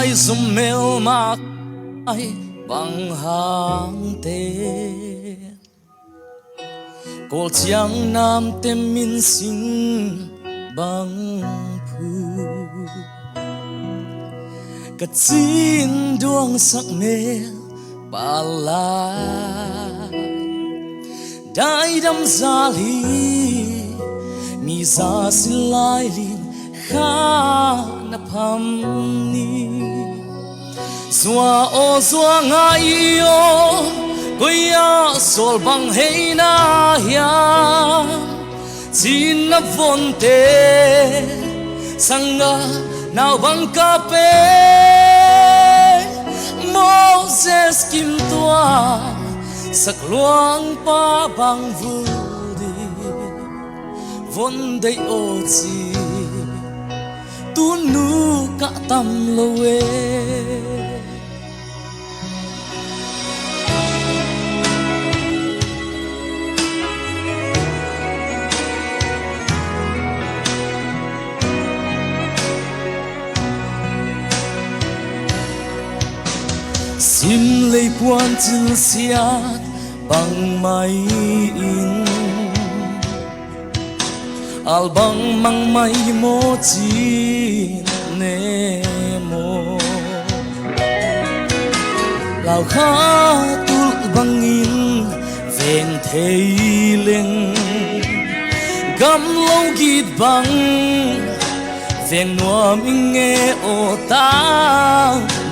lai zum mel mak ai bằng hàng te cô chiang nam tem min sinh bằng phu cả chín đuông sắc mê bà lai đại đâm ra li mi ra xin lai lin kha na pham ni zua o zua ngai o koya sol bang hei na hiam chín na von te sanga nào bang ka pe Moses kim tua sak luang pa bang vu di von dei o chi tu nu ka tam lo we xin lấy quan chân xiat bằng mai in al bang mang mai mo chi ne mo lao kha tu bang in ven thei leng gam lâu git bang ven nuam in nghe o ta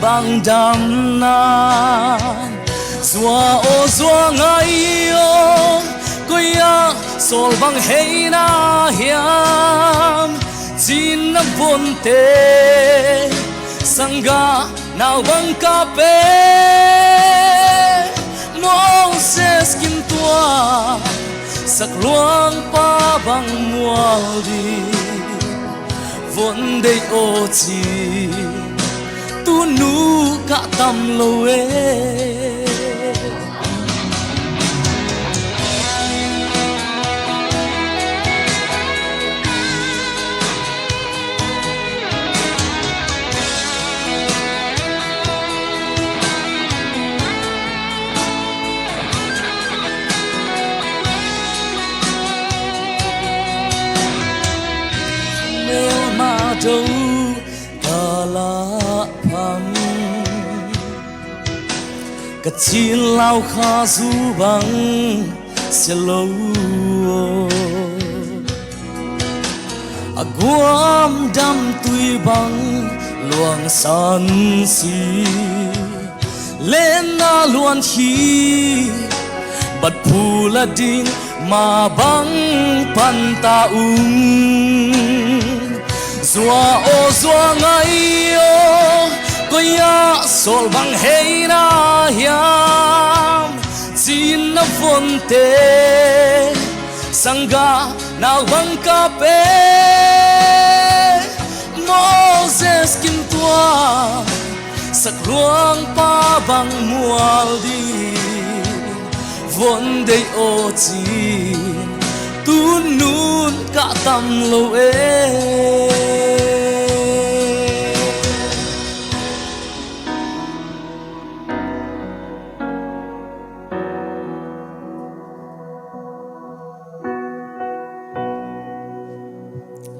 bang dam nan zua o zua ngai o koya sol bang hei na hiam chín na von te sanga nào bang ka pe Moses kim tua sak luang pa bang mual di von dei o chi tu nu ka tam lo e mel ma đâu ta la pham cả chín lao kha du bang se lo aguam dam tui bang luang san si lên na luan hi bat phula din ma bang pan ta zua o zua ngai o koya sol bang hei na hiam chín na von te sanga nào bang ka pe Moses kim tua sak luang pa bang mual di von dei o chi tu nun ka tam lo e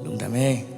lung đam mê